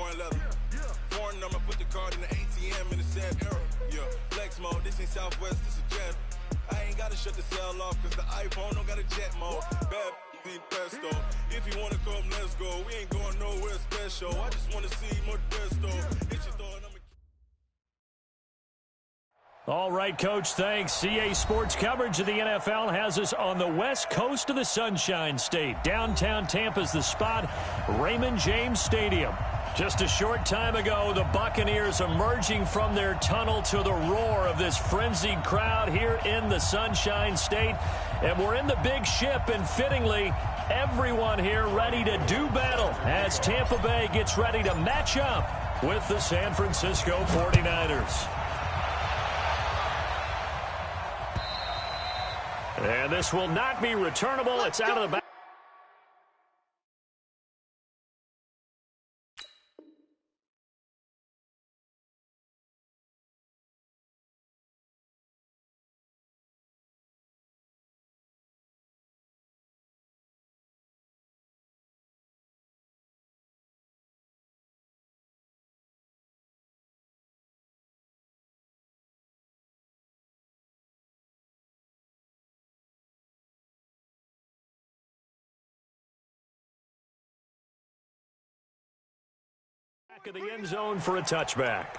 foreign leather. Foreign number, put the card in the ATM in the sad era. Yeah, flex mode, this ain't Southwest, this is jet. I ain't gotta shut the cell off, cause the iPhone don't got a jet mode. Bad ain't pesto. If you wanna come, let's go. We ain't going nowhere special. I just wanna see more Desto. Hit your thought, All right, Coach, thanks. CA Sports coverage of the NFL has us on the west coast of the Sunshine State. Downtown Tampa's the spot, Raymond James Stadium. Just a short time ago, the Buccaneers emerging from their tunnel to the roar of this frenzied crowd here in the Sunshine State. And we're in the big ship, and fittingly, everyone here ready to do battle as Tampa Bay gets ready to match up with the San Francisco 49ers. And this will not be returnable. It's out of the back. Back of the end zone for a touchback.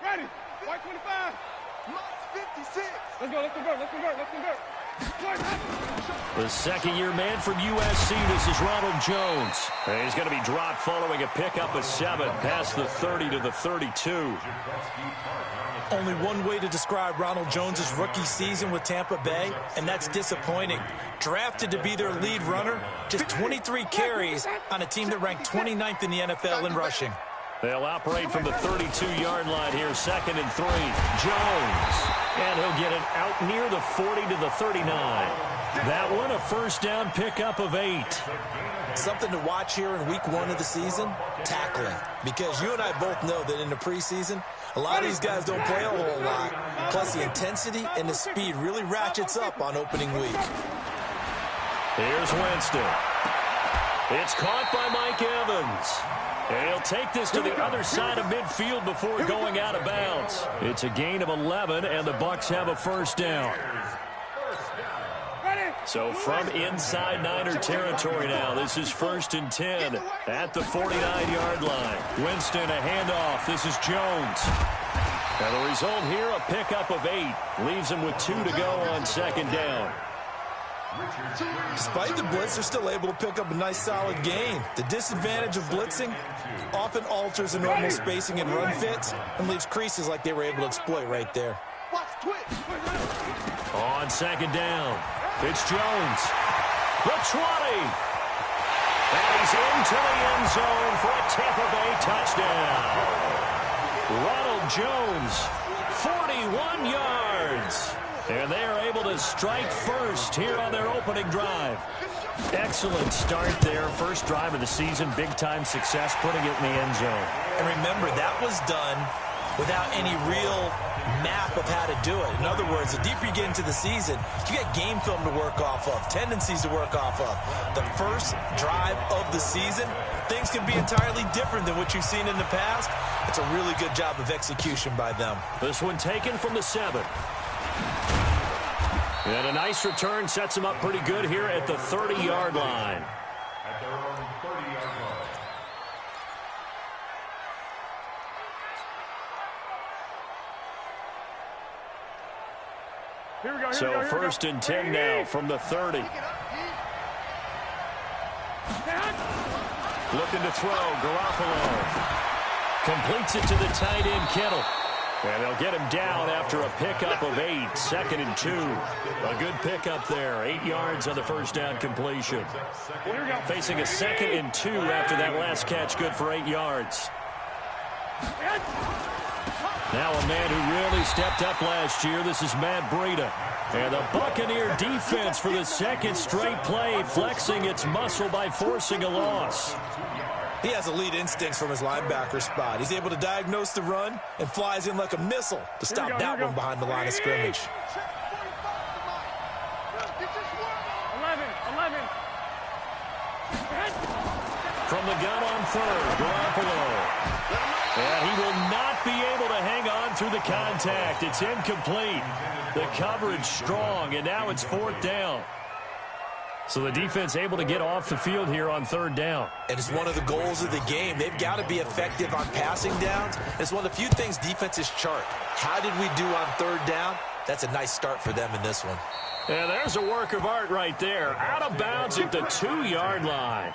Ready. White 25. Mike 56. Let's go. Let's convert. The second-year man from USC, this is Ronald Jones. And he's going to be dropped following a pickup of 7 past the 30 to the 32. Only one way to describe Ronald Jones' rookie season with Tampa Bay, and that's disappointing. Drafted to be their lead runner, just 23 carries on a team that ranked 29th in the NFL in rushing. They'll operate from the 32-yard line here, 2nd and 3. Jones. And he'll get it out near the 40 to the 39. That one, a first down pickup of 8. Something to watch here in week 1 of the season, tackling. Because you and I both know that in the preseason, a lot of these guys don't play a whole lot. Plus, the intensity and the speed really ratchets up on opening week. Here's Winston. It's caught by Mike Evans. And he'll take this to the other side of midfield before going out of bounds. It's a gain of 11, and the Bucs have a first down. So from inside Niner territory now, this is 1st and 10 at the 49-yard line. Winston, a handoff. This is Jones. And the result here, a pickup of 8. Leaves him with 2 to go on 2nd down. Despite the blitz, they're still able to pick up a nice solid gain. The disadvantage of blitzing often alters the normal spacing and run fits and leaves creases like they were able to exploit right there. On 2nd down, it's Jones. The 20. And he's into the end zone for a Tampa Bay touchdown. Ronald Jones, 41 yards. And they are able to strike first here on their opening drive. Excellent start there. First drive of the season. Big-time success, putting it in the end zone. And remember, that was done without any real map of how to do it. In other words, the deeper you get into the season, you get game film to work off of, tendencies to work off of. The first drive of the season, things can be entirely different than what you've seen in the past. It's a really good job of execution by them. This one taken from the 7. And a nice return sets him up pretty good here at the 30-yard line. At their own 30-yard line. So 1st and 10 now from the 30. Looking to throw, Garoppolo. Completes it to the tight end, Kittle. And they'll get him down after a pickup of 8, 2nd and 2. A good pickup there, 8 yards on the first down completion. Facing a 2nd and 2 after that last catch, good for 8 yards. Now a man who really stepped up last year, this is Matt Breida. And the Buccaneer defense for the 2nd straight play, flexing its muscle by forcing a loss. He has elite instincts from his linebacker spot. He's able to diagnose the run and flies in like a missile to stop that one behind the line of scrimmage. 11. From the gun on third, Garoppolo. And he will not be able to hang on through the contact. It's incomplete. The coverage strong, and now it's fourth down. So the defense able to get off the field here on third down. And it's one of the goals of the game. They've got to be effective on passing downs. It's one of the few things defenses chart. How did we do on third down? That's a nice start for them in this one. And there's a work of art right there. Out of bounds at the 2-yard line.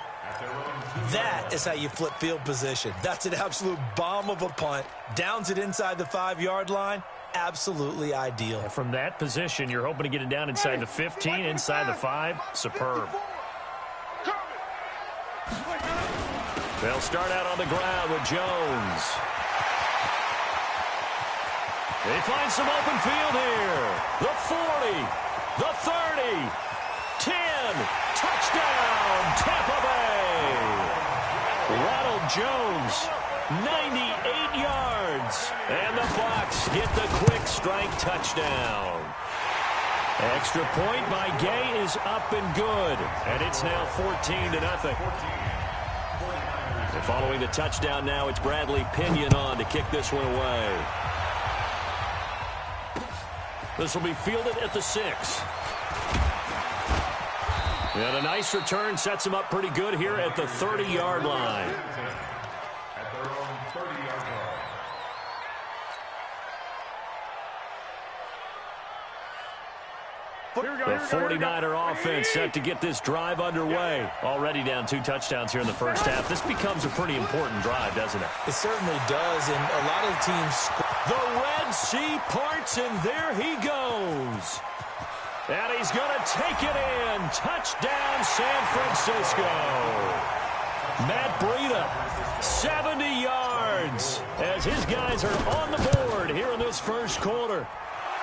That is how you flip field position. That's an absolute bomb of a punt. Downs it inside the 5-yard line. Absolutely ideal. And from that position, you're hoping to get it down inside the 15, inside the 5. Superb. They'll start out on the ground with Jones. They find some open field here. The 40, the 30, 10. Touchdown, Tampa Bay. Ronald Jones, 98 yards. And the Bucs get the quick strike touchdown. Extra point by Gay is up and good. And it's now 14-0. And following the touchdown now, it's Bradley Pinion on to kick this one away. This will be fielded at the 6. And a nice return sets him up pretty good here at the 30-yard line. At their own 30-yard line. The 49er offense set to get this drive underway. Already down 2 touchdowns here in the first half. This becomes a pretty important drive, doesn't it? It certainly does, and a lot of teams... The Red Sea parts, and there he goes. And he's going to take it in. Touchdown, San Francisco. Matt Breida, 70 yards, as his guys are on the board here in this first quarter.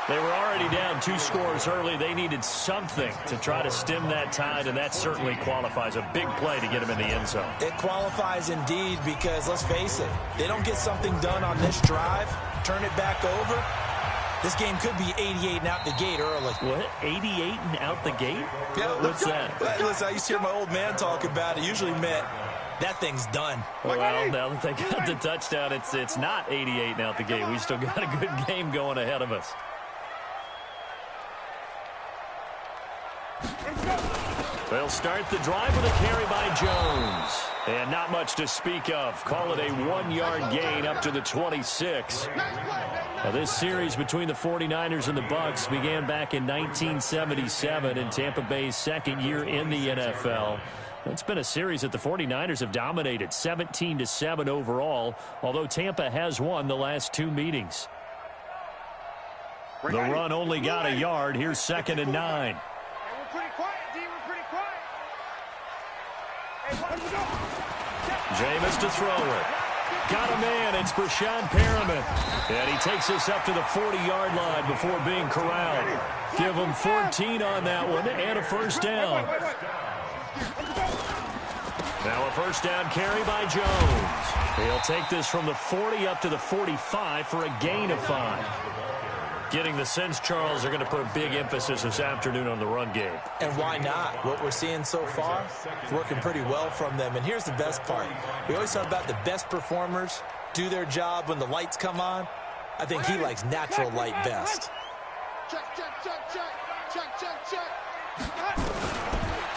They were already down 2 scores early. They needed something to try to stem that tide, and that certainly qualifies. A big play to get him in the end zone. It qualifies indeed because, let's face it, they don't get something done on this drive, turn it back over, this game could be 88 and out the gate early. What? 88 and out the gate? Yeah, what's that? Listen, I used to hear my old man talk about it. Usually meant that thing's done. Well, now that they got the touchdown, it's not 88 and out the gate. We still got a good game going ahead of us. They'll start the drive with a carry by Jones. And not much to speak of. Call it a 1-yard gain up to the 26. Now, this series between the 49ers and the Bucs began back in 1977 in Tampa Bay's second year in the NFL. It's been a series that the 49ers have dominated, 17-7 overall, although Tampa has won the last 2 meetings. The run only got a yard. Here's 2nd and 9. Jameis to throw it. Got a man. It's Brashad Perriman. And he takes us up to the 40-yard line before being corralled. Give him 14 on that one and a first down. Now a first down carry by Jones. He'll take this from the 40 up to the 45 for a gain of 5. Getting the sense, Charles, are going to put a big emphasis this afternoon on the run game. And why not? What we're seeing so far is working pretty well from them. And here's the best part. We always talk about the best performers do their job when the lights come on. I think he likes natural light best.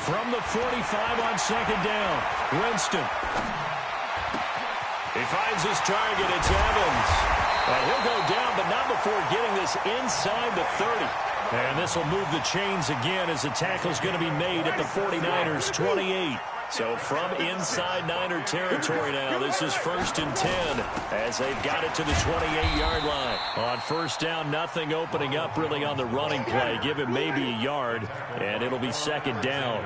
From the 45 on 2nd down, Winston. He finds his target. It's Evans. And he'll go down, but not before getting this inside the 30. And this will move the chains again as the tackle's going to be made at the 49ers' 28. So from inside Niner territory now, this is 1st and 10 as they've got it to the 28-yard line. On first down, nothing opening up really on the running play. Give him maybe a yard, and it'll be 2nd down.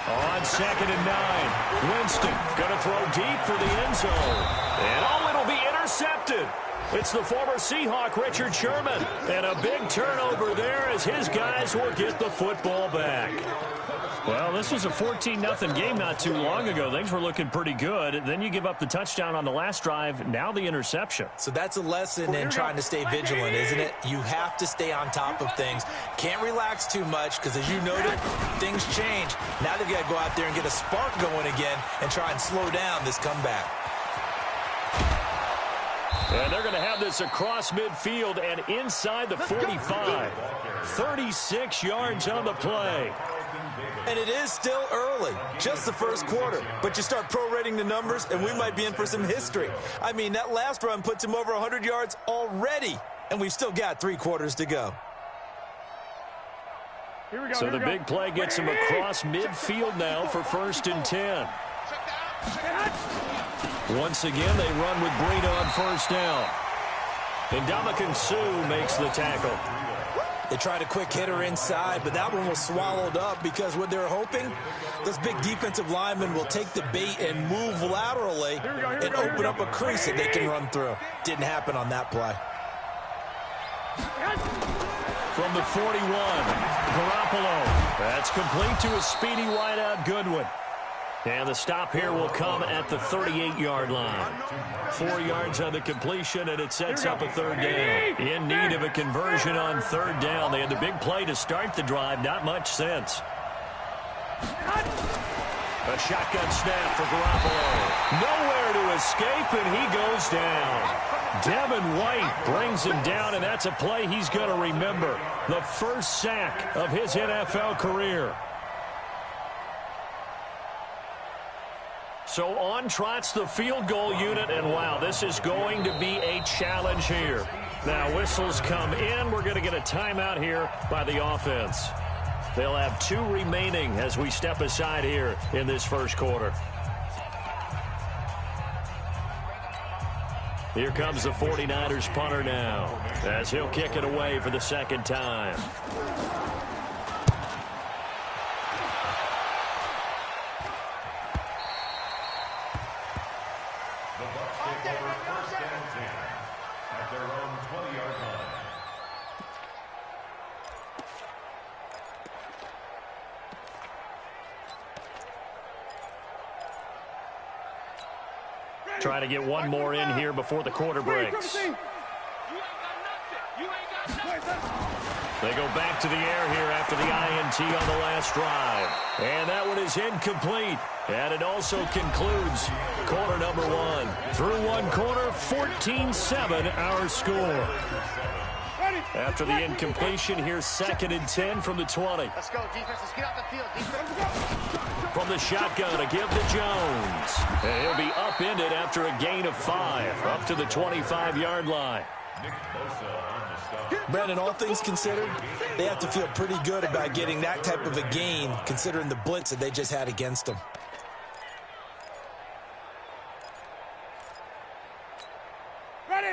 On 2nd and 9, Winston going to throw deep for the end zone. And it'll be intercepted. It's the former Seahawk, Richard Sherman. And a big turnover there as his guys will get the football back. Well, this was a 14-0 game not too long ago. Things were looking pretty good. Then you give up the touchdown on the last drive. Now the interception. So that's a lesson in trying to stay vigilant, isn't it? You have to stay on top of things. Can't relax too much because, as you noted, things change. Now they've got to go out there and get a spark going again and try and slow down this comeback. And they're going to have this across midfield and inside the 45. 36 yards on the play. And it is still early, just the first quarter. But you start prorating the numbers, and we might be in for some history. I mean, that last run puts him over 100 yards already, and we've still got 3 quarters to go. So the big play gets him across midfield now for 1st and 10. Once again, they run with Breida on 1st down. And Ndamukong Suh makes the tackle. They tried a quick hitter inside, but that one was swallowed up because what they're hoping, those big defensive linemen will take the bait and move laterally and open up a crease that they can run through. Didn't happen on that play. From the 41, Garoppolo. That's complete to a speedy wideout Goodwin. And the stop here will come at the 38-yard line. 4 yards on the completion, and it sets up a 3rd down. In need of a conversion on 3rd down. They had the big play to start the drive. Not much sense. A shotgun snap for Garoppolo. Nowhere to escape, and he goes down. Devin White brings him down, and that's a play he's going to remember. The first sack of his NFL career. So on trots the field goal unit, and wow, this is going to be a challenge here. Now whistles come in. We're going to get a timeout here by the offense. They'll have 2 remaining as we step aside here in this first quarter. Here comes the 49ers punter now as he'll kick it away for the 2nd time. Trying to get one more in here before the quarter breaks. They go back to the air here after the INT on the last drive. And that one is incomplete. And it also concludes quarter number 1. Through 1 quarter, 14-7 our score. After the incompletion, here's 2nd and 10 from the 20. Let's go, defense. Let's get out the field. From the shotgun to give to Jones. And he'll be upended after a gain of 5, up to the 25-yard line. Brandon, all things considered, they have to feel pretty good about getting that type of a gain, considering the blitz that they just had against them.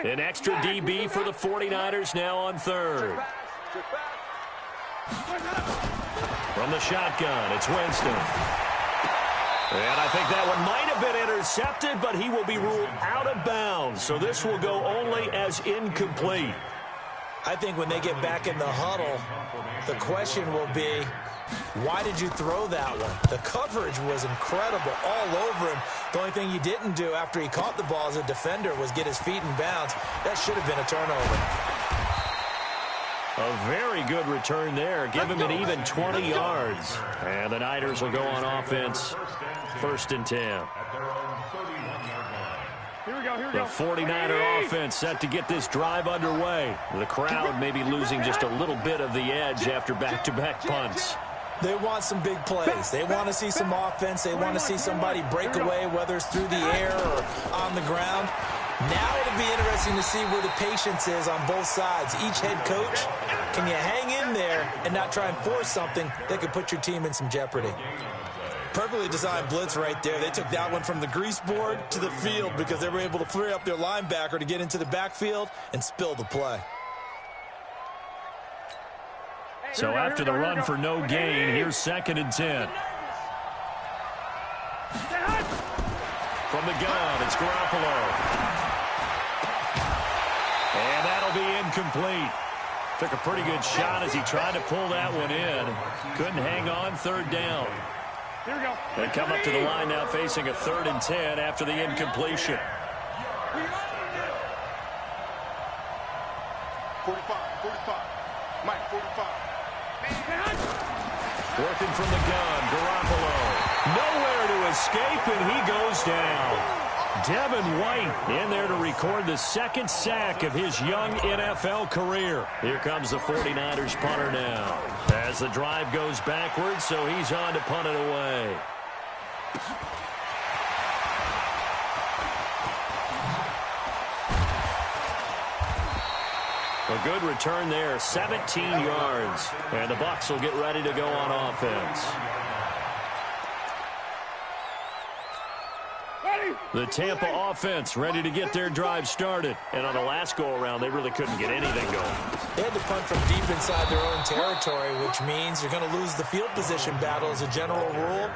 An extra DB for the 49ers now on 3rd. From the shotgun, it's Winston. And I think that one might have been intercepted, but he will be ruled out of bounds. So this will go only as incomplete. I think when they get back in the huddle, the question will be, why did you throw that one? The coverage was incredible all over him. The only thing he didn't do after he caught the ball as a defender was get his feet in bounds. That should have been a turnover. A very good return there. Give him an even 20 yards. And the Niners will go on offense. 1st and 10. The 49er offense set to get this drive underway. The crowd may be losing just a little bit of the edge after back-to-back punts. They want some big plays. They want to see some offense. They want to see somebody break away, whether it's through the air or on the ground. Now it'll be interesting to see where the patience is on both sides. Each head coach, can you hang in there and not try and force something that could put your team in some jeopardy? Perfectly designed blitz right there. They took that one from the grease board to the field because they were able to free up their linebacker to get into the backfield and spill the play. So after the run for no gain, here's 2nd and 10. From the gun, it's Garoppolo. And that'll be incomplete. Took a pretty good shot as he tried to pull that one in. Couldn't hang on, third down. Here we go. They come up to the line now facing a 3rd and 10 after the incompletion. 45. Mike, 45. Working from the gun, Garoppolo. Nowhere to escape, and he goes down. Devin White in there to record the 2nd sack of his young NFL career. Here comes the 49ers punter now. As the drive goes backwards, so he's on to punt it away. A good return there, 17 yards. And the Bucs will get ready to go on offense. The Tampa offense ready to get their drive started. And on the last go-around, they really couldn't get anything going. They had to punt from deep inside their own territory, which means you're going to lose the field position battle as a general rule.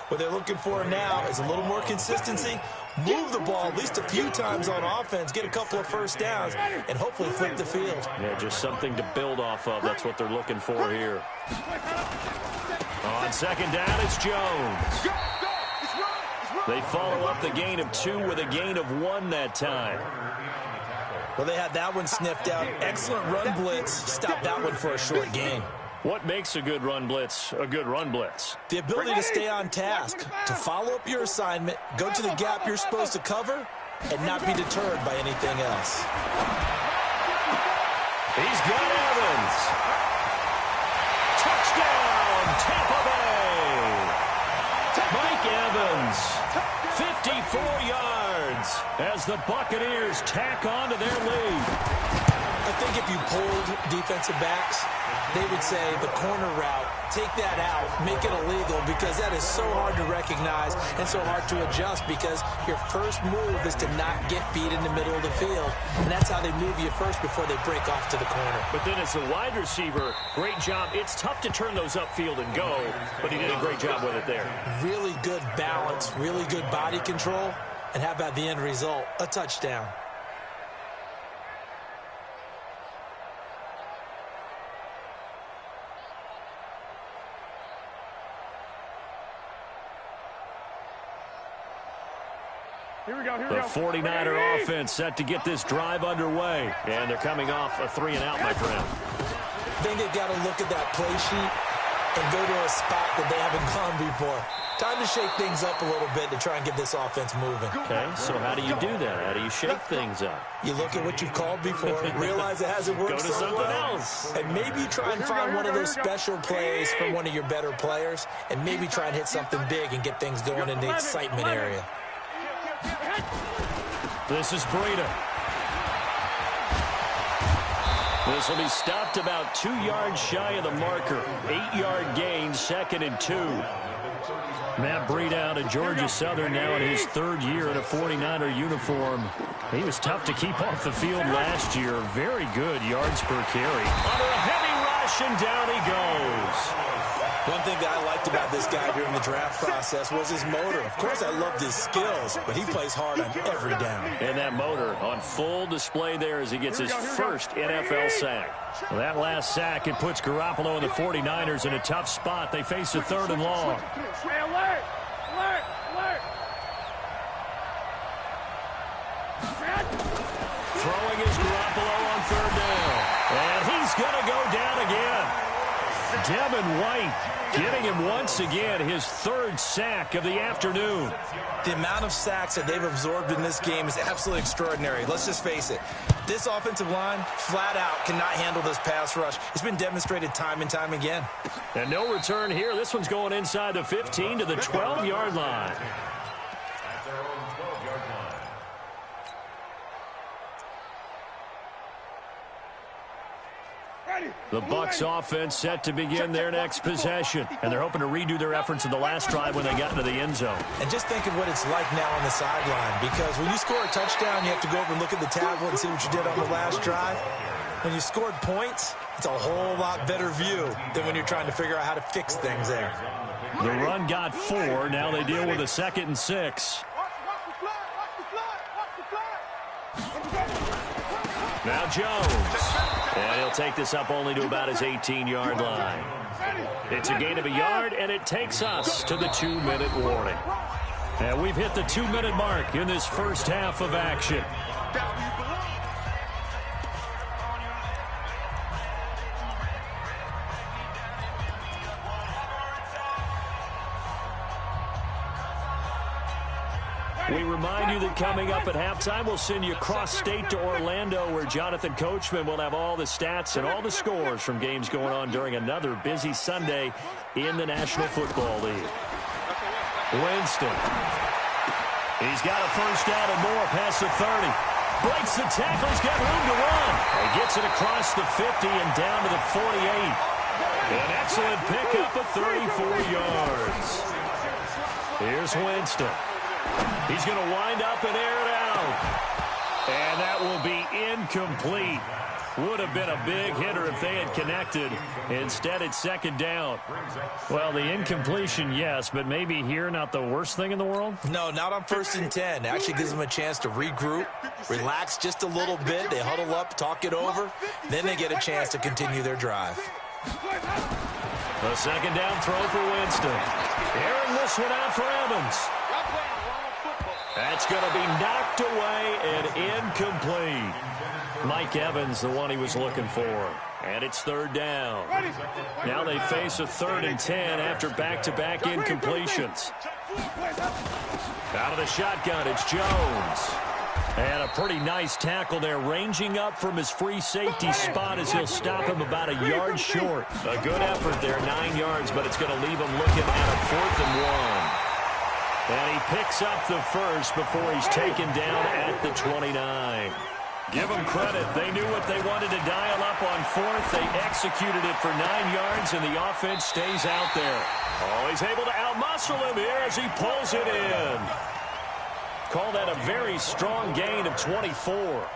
What they're looking for now is a little more consistency, move the ball at least a few times on offense, get a couple of first downs, and hopefully flip the field. Yeah, just something to build off of. That's what they're looking for here. On 2nd down, it's Jones. They follow up the gain of 2 with a gain of 1 that time. Well, they had that one sniffed out. Excellent run blitz. Stopped that one for a short gain. What makes a good run blitz a good run blitz? The ability to stay on task, to follow up your assignment, go to the gap you're supposed to cover, and not be deterred by anything else. He's got Evans. Touchdown, Tampa Bay. Mike Evans, 54 yards as the Buccaneers tack on to their lead. I think if you pulled defensive backs, they would say the corner route, take that out, make it illegal, because that is so hard to recognize and so hard to adjust, because your first move is to not get beat in the middle of the field, and that's how they move you first before they break off to the corner. But then as a wide receiver, great job. It's tough to turn those upfield and go, but he did a great job with it there. Really good balance, really good body control, and how about the end result? A touchdown. Here we go. The 49er offense set to get this drive underway. And they're coming off a 3-and-out, my friend. I think they've got to look at that play sheet and go to a spot that they haven't gone before. Time to shake things up a little bit to try and get this offense moving. Okay, so how do you do that? How do you shake things up? You look at what you've called before, realize it hasn't worked Go to so something well, else. and maybe try and find one of those special plays from one of your better players, and maybe try and hit something big and get things going in the excitement area. This is Breida. This will be stopped about 2 yards shy of the marker. 8-yard gain, 2nd and 2. Matt Breida out of Georgia Southern now in his 3rd year in a 49er uniform. He was tough to keep off the field last year. Very good yards per carry. Under a heavy rush, and down he goes. One thing that I liked about this guy during the draft process was his motor. Of course, I loved his skills, but he plays hard on every down. And that motor on full display there as he gets his first NFL sack. Well, that last sack, it puts Garoppolo and the 49ers in a tough spot. They face a 3rd and long. Alert! Alert! Alert! Throwing is Garoppolo on 3rd down. And he's going to go down again. Devin White getting him once again his 3rd sack of the afternoon. The amount of sacks that they've absorbed in this game is absolutely extraordinary. Let's just face it. This offensive line, flat out, cannot handle this pass rush. It's been demonstrated time and time again. And no return here. This one's going inside the 15 to the 12-yard line. At their own 12-yard line. The Bucs offense set to begin their next possession. And they're hoping to redo their efforts in the last drive when they got into the end zone. And just think of what it's like now on the sideline, because when you score a touchdown, you have to go over and look at the tablet and see what you did on the last drive. When you scored points, it's a whole lot better view than when you're trying to figure out how to fix things there. The run got 4. Now they deal with a 2nd and 6. Now Jones. And he'll take this up only to about his 18-yard line. It's a gain of a yard, and it takes us to the 2-minute warning. And we've hit the 2-minute mark in this first half of action. We remind you that coming up at halftime, we'll send you cross-state to Orlando, where Jonathan Coachman will have all the stats and all the scores from games going on during another busy Sunday in the National Football League. Winston. He's got a first down and more past the 30. Breaks the tackle. He's got room to run. He gets it across the 50 and down to the 48. An excellent pickup of 34 yards. Here's Winston. He's going to wind up and air it out. And that will be incomplete. Would have been a big hitter if they had connected. Instead, it's second down. Well, the incompletion, yes, but maybe here not the worst thing in the world? No, not on 1st and 10. Actually gives them a chance to regroup, relax just a little bit. They huddle up, talk it over. Then they get a chance to continue their drive. A second down throw for Winston. Airing this one out for Evans. That's going to be knocked away and incomplete. Mike Evans, the one he was looking for. And it's third down. Now they face a 3rd and 10 after back-to-back incompletions. Out of the shotgun, it's Jones. And a pretty nice tackle there, ranging up from his free safety spot as he'll stop him about a yard short. A good effort there, 9 yards, but it's going to leave him looking at a 4th and 1. And he picks up the first before he's taken down at the 29. Give them credit. They knew what they wanted to dial up on 4th. They executed it for 9 yards, and the offense stays out there. Oh, he's able to outmuscle him here as he pulls it in. Call that a very strong gain of 24.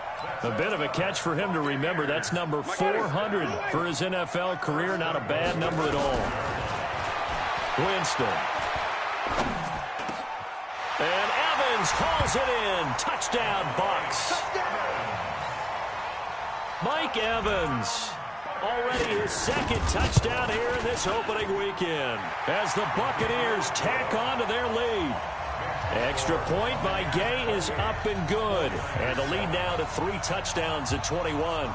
A bit of a catch for him to remember. That's number 400 for his NFL career. Not a bad number at all. Winston. And Evans hauls it in. Touchdown, Bucks. Mike Evans, already his 2nd touchdown here in this opening weekend, as the Buccaneers tack on to their lead. Extra point by Gay is up and good. And the lead now to 3 touchdowns at 21.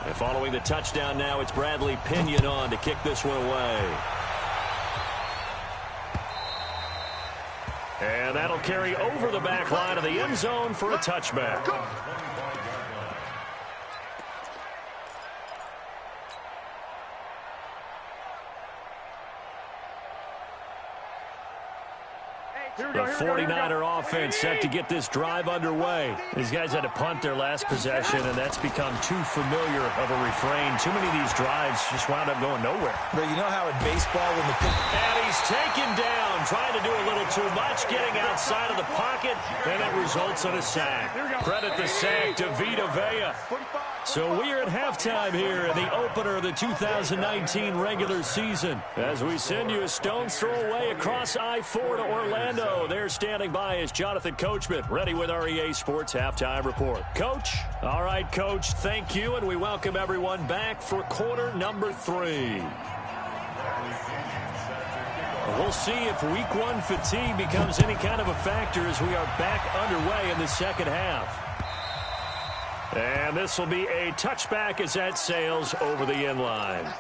And following the touchdown now, it's Bradley Pinion on to kick this one away. And that'll carry over the back line of the end zone for a touchback. The 49er offense set to get this drive underway. These guys had to punt their last possession, and that's become too familiar of a refrain. Too many of these drives just wound up going nowhere. But you know how in baseball when the and he's taken down, trying to do a little too much, getting outside of the pocket, and it results in a sack. Credit the sack to Vita Vea. So we are at halftime here in the opener of the 2019 regular season. As we send you a stone's throw away across I-4 to Orlando. There standing by is Jonathan Coachman, ready with our EA Sports Halftime Report. Coach? All right, Coach, thank you, and we welcome everyone back for quarter number 3. We'll see if week 1 fatigue becomes any kind of a factor as we are back underway in the second half. And this will be a touchback as that sails over the end line.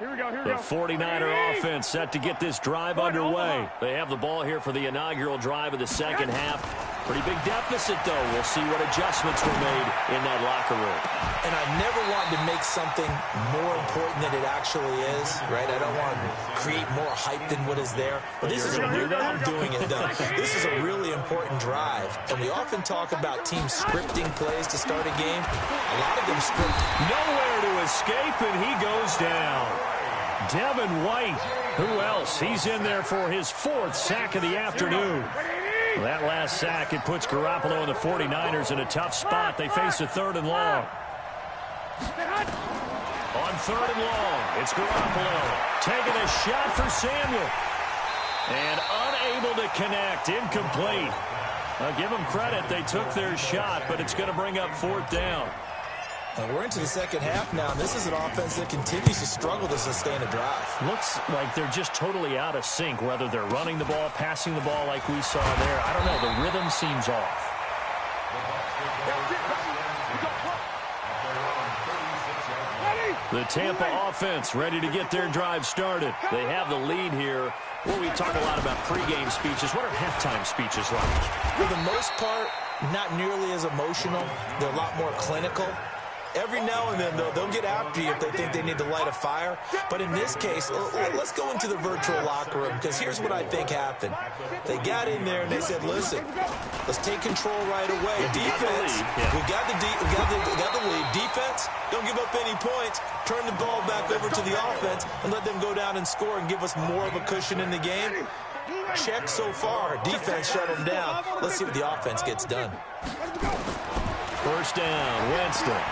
The 49er offense set to get this drive underway. They have the ball here for the inaugural drive of the second half. Pretty big deficit, though. We'll see what adjustments were made in that locker room. And I never wanted to make something more important than it actually is, right? I don't want to create more hype than what is there. But this is I'm doing it, though. This is a really important drive. And we often talk about teams scripting plays to start a game. A lot of them script. Nowhere to escape, and he goes down. Devin White, who else? He's in there for his 4th sack of the afternoon. Well, that last sack, it puts Garoppolo and the 49ers in a tough spot. They face a 3rd and long. On 3rd and long, it's Garoppolo taking a shot for Samuel. And unable to connect, incomplete. I'll give them credit, they took their shot, but it's going to bring up 4th down. And we're into the second half now, and this is an offense that continues to struggle to sustain a drive. Looks like they're just totally out of sync, whether they're running the ball, passing the ball like we saw there. I don't know, the rhythm seems off. The Tampa offense ready to get their drive started. They have the lead here. Well, we talk a lot about pregame speeches. What are halftime speeches like? For the most part, not nearly as emotional. They're a lot more clinical. Every now and then, though, they'll get after you if they think they need to light a fire. But in this case, let's go into the virtual locker room, because here's what I think happened. They got in there and they said, listen, let's take control right away. Defense, we got the lead. Defense, don't give up any points. Turn the ball back over to the offense and let them go down and score and give us more of a cushion in the game. Check so far. Defense shut them down. Let's see what the offense gets done. 1st down, Winston.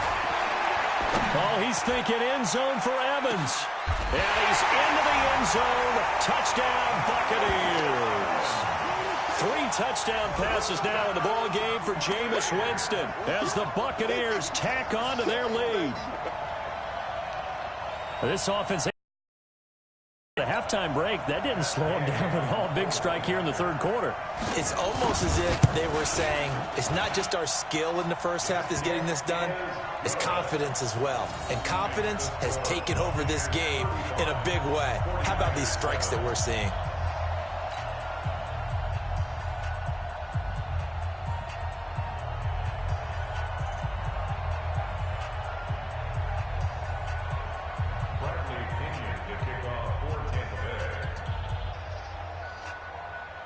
Oh, he's thinking end zone for Evans. And he's into the end zone. Touchdown, Buccaneers. 3 touchdown passes now in the ball game for Jameis Winston as the Buccaneers tack on to their lead. This offense, the halftime break, that didn't slow them down at all. Big strike here in the 3rd quarter. It's almost as if they were saying, it's not just our skill in the first half that's getting this done, it's confidence as well. And confidence has taken over this game in a big way. How about these strikes that we're seeing?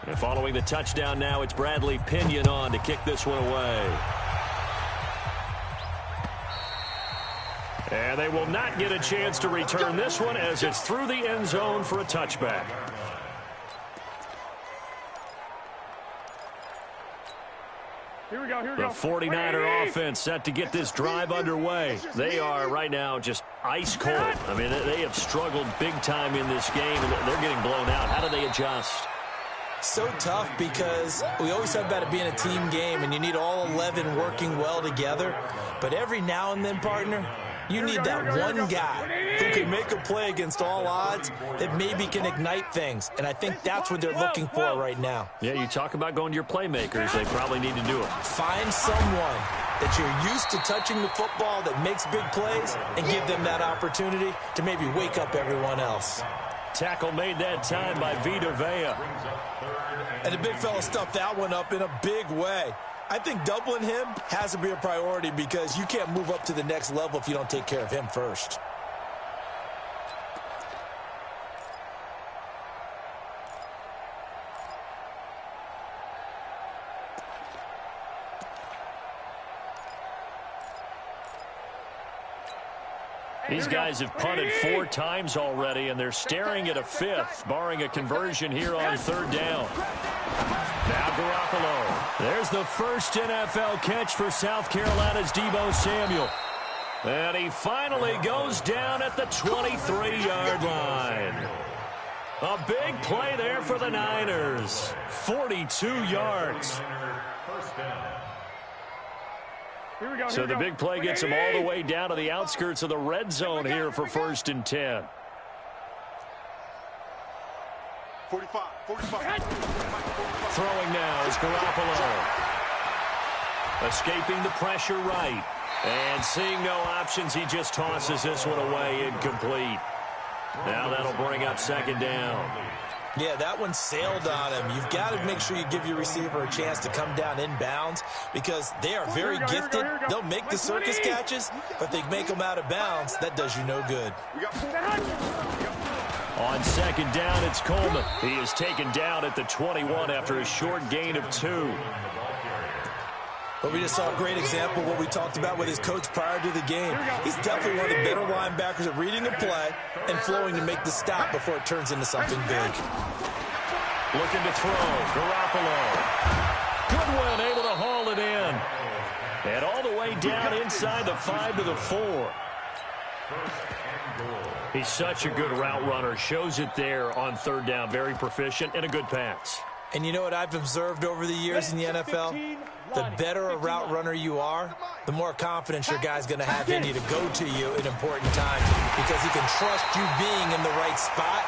And following the touchdown now, it's Bradley Pinion on to kick this one away. And they will not get a chance to return this one as it's through the end zone for a touchback. Here we go. The 49er offense set to get this drive underway. They are right now just ice cold. I mean, they have struggled big time in this game, and they're getting blown out. How do they adjust? So tough, because we always talk about it being a team game and you need all 11 working well together. But every now and then, partner, you need that one guy who can make a play against all odds that maybe can ignite things. And I think that's what they're looking for right now. Yeah, you talk about going to your playmakers. They probably need to do it. Find someone that you're used to touching the football that makes big plays and give them that opportunity to maybe wake up everyone else. Tackle made that time by Vita Vea. And the big fella stuffed that one up in a big way. I think doubling him has to be a priority, because you can't move up to the next level if you don't take care of him first. These guys have punted 4 times already, and they're staring at a 5th, barring a conversion here on 3rd down. Now Garoppolo. There's the first NFL catch for South Carolina's Deebo Samuel. And he finally goes down at the 23-yard line. A big play there for the Niners. 42 yards. So the big play gets him all the way down to the outskirts of the red zone here for 1st and 10. 45. Throwing now is Garoppolo. Escaping the pressure right. And seeing no options, he just tosses this one away, incomplete. Now that'll bring up 2nd down. Yeah, that one sailed on him. You've got to make sure you give your receiver a chance to come down inbounds, because they are very gifted. They'll make the circus catches, but they make them out of bounds. That does you no good. On 2nd down, it's Coleman. He is taken down at the 21 after a short gain of 2. But we just saw a great example of what we talked about with his coach prior to the game. He's definitely one of the better linebackers at reading a play and flowing to make the stop before it turns into something big. Looking to throw. Garoppolo. And all the way down inside the 5 to the 4. He's such a good route runner. Shows it there on third down. Very proficient and a good pass. And you know what I've observed over the years in the NFL? The better a route runner you are, the more confidence your guy's going to have in you to go to you in important times because he can trust you being in the right spot,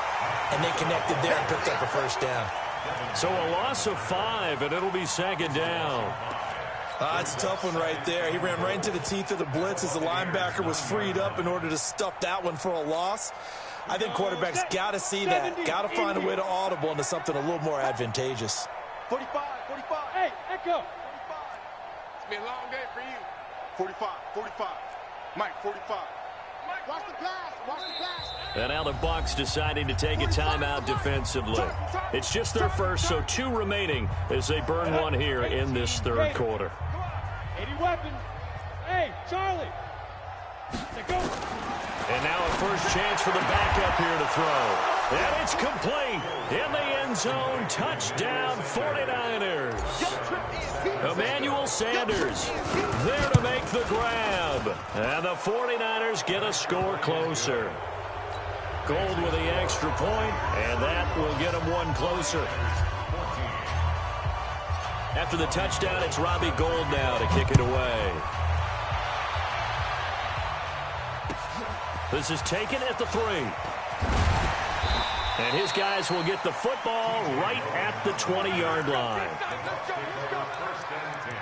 and they connected there and picked up a first down. So a loss of 5, and it'll be second down. It's a tough one right there. He ran right into the teeth of the blitz as the linebacker was freed up in order to stuff that one for a loss. I think quarterbacks got to see that. Got to find a way to audible into something a little more advantageous. 45, 45. Hey, Echo. 45. It's been a long day for you. 45, 45. Mike, 45. Mike, watch the pass. Watch the pass. And now the Bucs deciding to take a timeout defensively. It's just their first, so 2 remaining as they burn one here in this third quarter. 80 weapons. Hey, Charlie. Go. And now a first chance for the backup here to throw. And it's complete. In the end zone, touchdown 49ers. Emmanuel Sanders there to make the grab. And the 49ers get a score closer. Gold with the extra point, and that will get them one closer. After the touchdown, it's Robbie Gould now to kick it away. This is taken at the 3. And his guys will get the football right at the 20-yard line. First and 10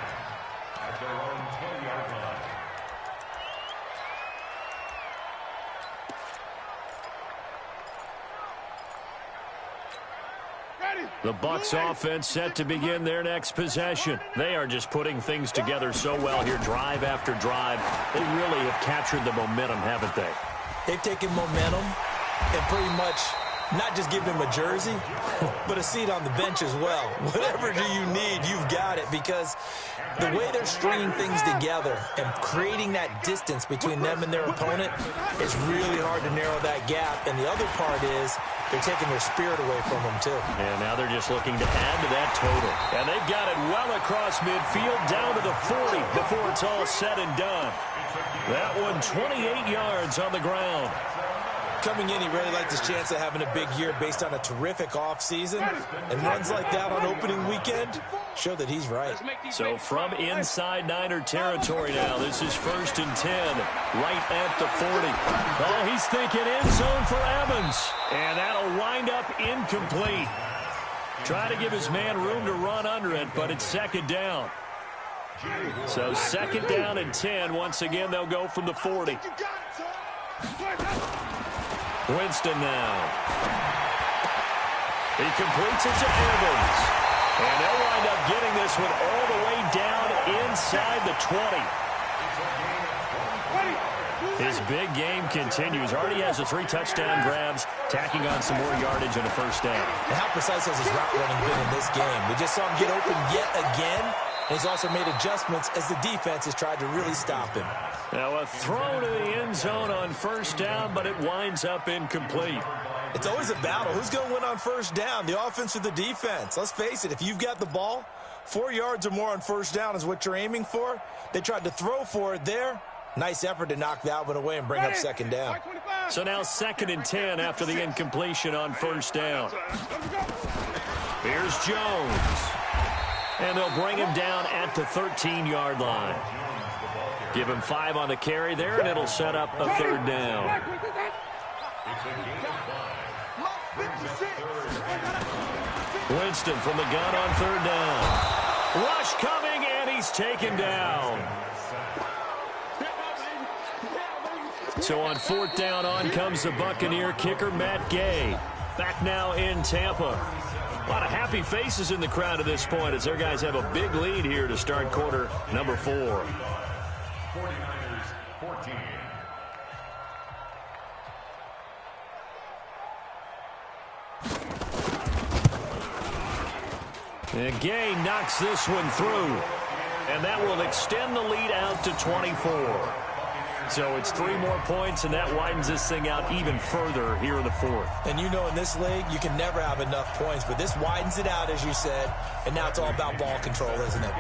at their own 10-yard line. The Bucs offense set to begin their next possession. They are just putting things together so well here, drive after drive. They really have captured the momentum, haven't they? They've taken momentum and pretty much not just give him a jersey, but a seat on the bench as well. Whatever do you need, you've got it, because the way they're stringing things together and creating that distance between them and their opponent, it's really hard to narrow that gap. And the other part is they're taking their spirit away from them, too. And now they're just looking to add to that total. And they've got it well across midfield, down to the 40 before it's all said and done. That one 28 yards on the ground. Coming in, he really liked his chance of having a big year based on a terrific offseason. And runs like that on opening weekend show that he's right. So from inside Niner territory now, this is 1st and 10, right at the 40. Oh, he's thinking end zone for Evans. And that'll wind up incomplete. Try to give his man room to run under it, but it's second down. So 2nd down and 10. Once again, they'll go from the 40. Winston now. He completes it to Evans. And they'll wind up getting this one all the way down inside the 20. His big game continues. Already has the 3 touchdown grabs, tacking on some more yardage and a first down. And how precise has his route running been in this game? We just saw him get open yet again. And he's also made adjustments as the defense has tried to really stop him. Now a throw to the end zone on first down, but it winds up incomplete. It's always a battle. Who's going to win on first down, the offense or the defense? Let's face it, if you've got the ball, 4 yards or more on first down is what you're aiming for. They tried to throw for it there. Nice effort to knock that one away and bring up second down. So now 2nd and 10 after the incompletion on first down. Here's Jones. And they'll bring him down at the 13-yard line. Give him 5 on the carry there, and it'll set up a 3rd down. Winston from the gun on 3rd down. Rush coming, and he's taken down. So on 4th down, on comes the Buccaneer kicker, Matt Gay. Back now in Tampa. A lot of happy faces in the crowd at this point as their guys have a big lead here to start quarter number 4. 49ers 14. And Gay knocks this one through. And that will extend the lead out to 24. So it's 3 more points, and that widens this thing out even further here in the 4th. And you know in this league, you can never have enough points, but this widens it out, as you said, and now it's all about ball control, isn't it?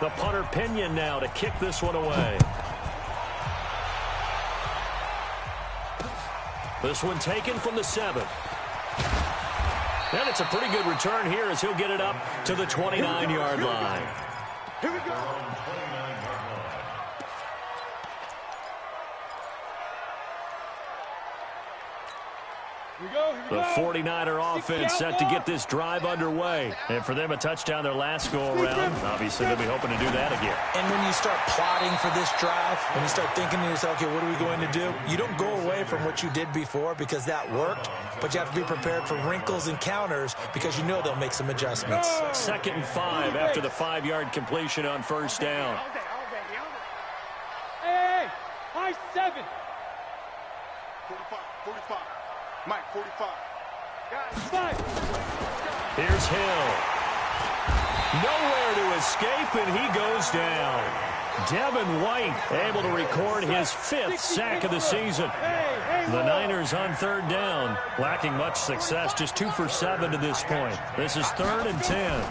The punter Pinion now to kick this one away. This one taken from the 7. And it's a pretty good return here as he'll get it up to the 29-yard line. Here we go. The 49er offense set to get this drive underway. And for them, a touchdown their last go-around. Obviously, they'll be hoping to do that again. And when you start plotting for this drive, when you start thinking to yourself, okay, what are we going to do? You don't go away from what you did before because that worked, but you have to be prepared for wrinkles and counters because you know they'll make some adjustments. 2nd and 5 after the 5-yard completion on first down. Hey, high 7. 45. Mike, 45. Here's Hill. Nowhere to escape, and he goes down. Devin White able to record his 5th sack of the season. The Niners on 3rd down, lacking much success, just 2 for 7 to this point. This is 3rd and 10.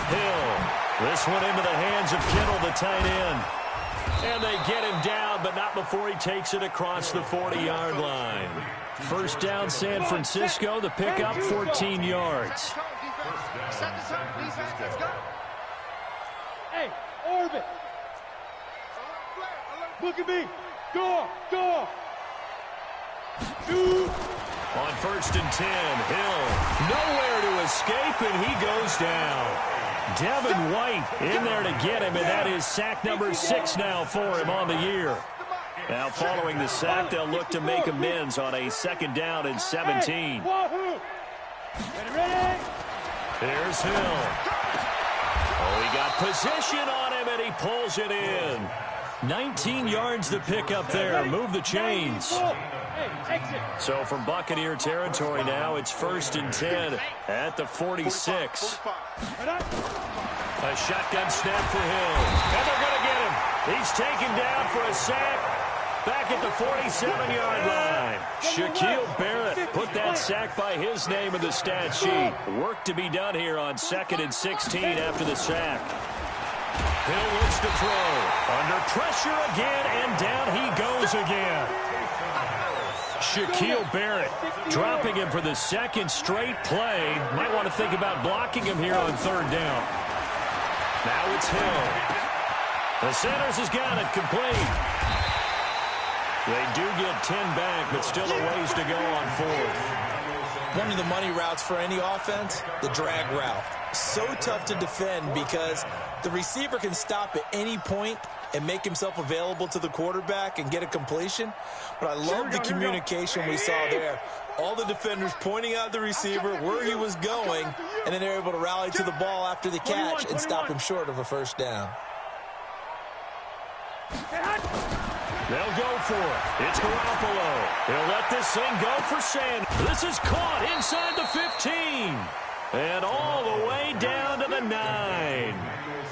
Hill, this one into the hands of Kittle, the tight end. And they get him down, but not before he takes it across the 40-yard line. First down, San Francisco. The pickup, 14 yards. Set the tone, defense, let's go. Hey, orbit. Look at me. Go. Shoot. On 1st and 10, Hill nowhere to escape, and he goes down. Devin White in there to get him, and that is sack number 6 now for him on the year. Now, following the sack, they'll look to make amends on a 2nd down and 17. Here's Hill. Oh, he got position on him, and he pulls it in. 19 yards to pick up there. Move the chains. So from Buccaneer territory now, it's 1st and 10 at the 46. A shotgun snap for Hill. And they're going to get him. He's taken down for a sack. Back at the 47-yard line. Shaquille Barrett put that sack by his name in the stat sheet. Work to be done here on 2nd and 16 after the sack. Hill looks to throw. Under pressure again, and down he goes again. Shaquille Barrett dropping him for the 2nd straight play. Might want to think about blocking him here on 3rd down. Now it's Hill. The centers has got it complete. They do get 10 back, but still a ways to go on 4th. One of the money routes for any offense, the drag route. So tough to defend because the receiver can stop at any point and make himself available to the quarterback and get a completion. But I love the communication we saw there. All the defenders pointing out the receiver, where he was going, and then they're able to rally to the ball after the catch and stop him short of a 1st down. They'll go for it. It's Garoppolo. He'll let this thing go for Sand. This is caught inside the 15. And all the way down to the 9.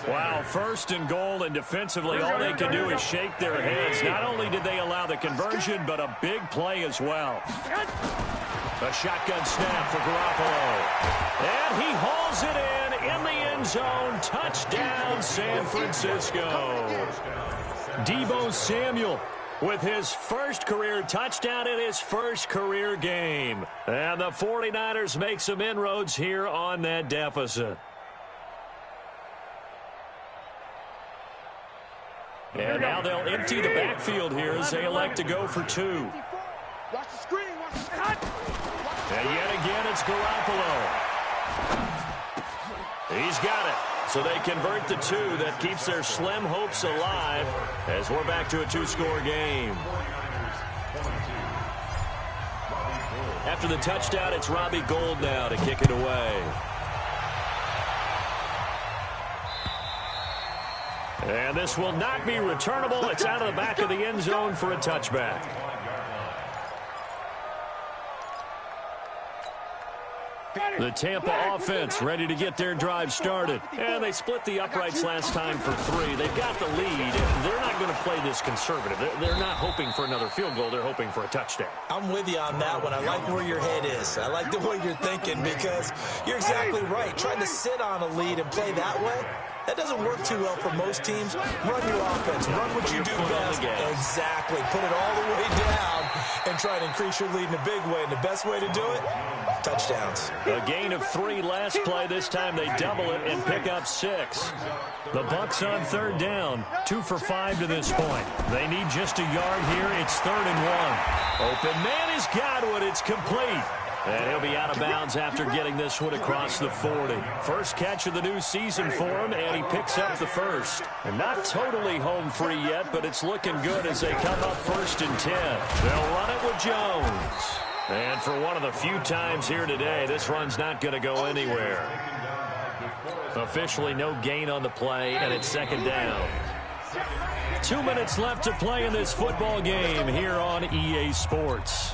Wow, 1st and goal, and defensively all they can do is shake their heads. Not only did they allow the conversion, but a big play as well. A shotgun snap for Garoppolo. And he hauls it in the end zone. Touchdown, San Francisco. Deebo Samuel with his 1st career touchdown in his 1st career game. And the 49ers make some inroads here on that deficit. And now they'll empty the backfield here as they elect to go for 2. Watch the screen. Watch the screen. And yet again, it's Garoppolo. He's got it. So they convert the 2. That keeps their slim hopes alive as we're back to a 2-score game. After the touchdown, it's Robbie Gould now to kick it away. And this will not be returnable. It's out of the back of the end zone for a touchback. The Tampa offense ready to get their drive started. And they split the uprights last time for 3. They've got the lead. They're not going to play this conservative. They're not hoping for another field goal. They're hoping for a touchdown. I'm with you on that one. I like where your head is. I like the way you're thinking because you're exactly right. Trying to sit on a lead and play that way, That doesn't work too well for most teams. Run your offense. Run what you do best. Exactly. Put it all the way down and try to increase your lead in a big way. And the best way to do it, touchdowns. A gain of 3 last play. This time they double it and pick up 6. The Bucs on 3rd down. 2 for 5 to this point. They need just a yard here. It's 3rd and 1. Open man has got one. It's complete. And he'll be out of bounds after getting this one across the 40. First catch of the new season for him, and he picks up the first. And not totally home free yet, but it's looking good as they come up 1st and 10. They'll run it with Jones. And for one of the few times here today, this run's not going to go anywhere. Officially no gain on the play, and it's 2nd down. 2 minutes left to play in this football game here on EA Sports.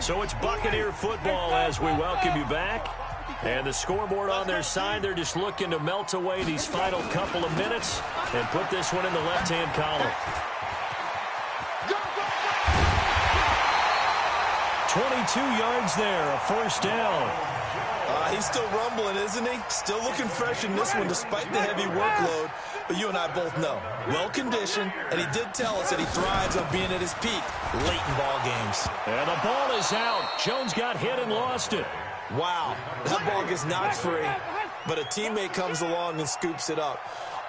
So it's Buccaneer football as we welcome you back. And the scoreboard on their side, they're just looking to melt away these final couple of minutes and put this one in the left-hand column. 22 yards there, a 1st down. He's still rumbling, isn't he? Still looking fresh in this one despite the heavy workload. But you and I both know, well-conditioned, and he did tell us that he thrives on being at his peak late in ball games. And the ball is out. Jones got hit and lost it. Wow, that ball gets knocked free, but a teammate comes along and scoops it up.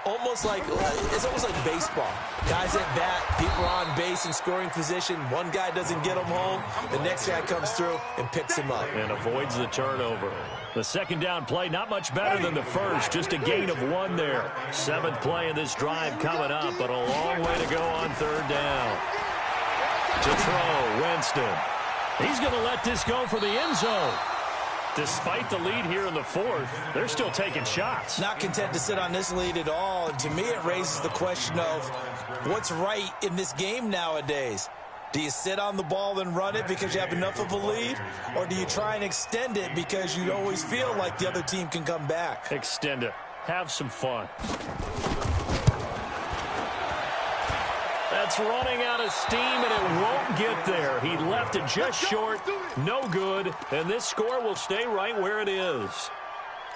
It's almost like baseball. Guys at bat, people are on base in scoring position. One guy doesn't get him home. The next guy comes through and picks him up. And avoids the turnover. The 2nd down play, not much better than the first. Just a gain of 1 there. 7th play in this drive coming up, but a long way to go on 3rd down. To throw, Winston. He's going to let this go for the end zone. Despite the lead here in the 4th, they're still taking shots. Not content to sit on this lead at all. And to me, it raises the question of what's right in this game nowadays. Do you sit on the ball and run it because you have enough of a lead? Or do you try and extend it because you always feel like the other team can come back? Extend it. Have some fun. That's running out of steam, and it won't get there. He left it just short. No good. And this score will stay right where it is.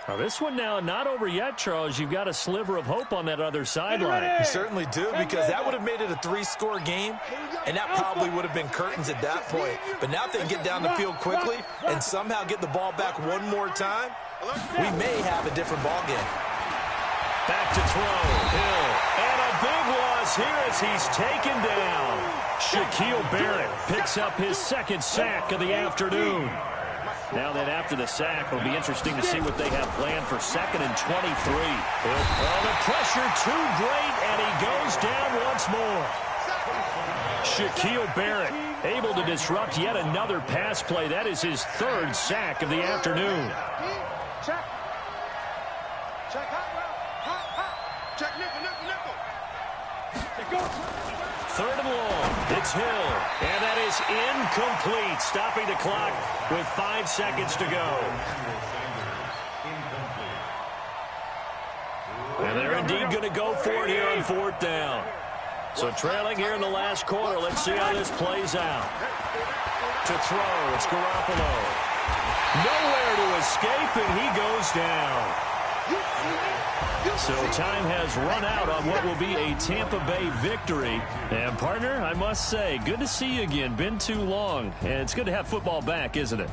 Now, this one now not over yet, Charles. You've got a sliver of hope on that other sideline. You certainly do, because that would have made it a 3-score game, and that probably would have been curtains at that point. But now if they can get down the field quickly and somehow get the ball back one more time, we may have a different ball game. Back to throw. Hill. And a big loss here as he's taken down. Shaquille Barrett picks up his 2nd sack of the afternoon. Now that after the sack, it'll be interesting to see what they have planned for 2nd and 23. Well, the pressure too great, and he goes down once more. Shaquille Barrett able to disrupt yet another pass play. That is his 3rd sack of the afternoon. Check. Check hot. Check nickel. 3rd and long. It's Hill. And that is incomplete. Stopping the clock with 5 seconds to go. And they're indeed going to go for it here on 4th down. So trailing here in the last quarter. Let's see how this plays out. To throw, it's Garoppolo. Nowhere to escape, and he goes down. So time has run out on what will be a Tampa Bay victory. And, partner, I must say, good to see you again. Been too long. And it's good to have football back, isn't it?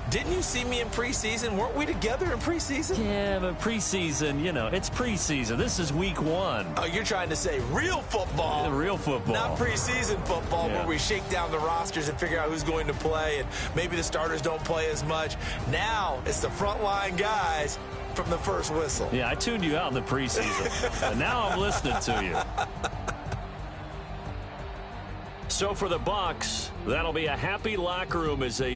Didn't you see me in preseason? Weren't we together in preseason? Yeah, but preseason, you know, it's preseason. This is week 1. Oh, you're trying to say real football. Real football. Not preseason football, where we shake down the rosters and figure out who's going to play, and maybe the starters don't play as much. Now it's the frontline guys from the first whistle. Yeah, I tuned you out in the preseason. And now I'm listening to you. So for the Bucs, that'll be a happy locker room as they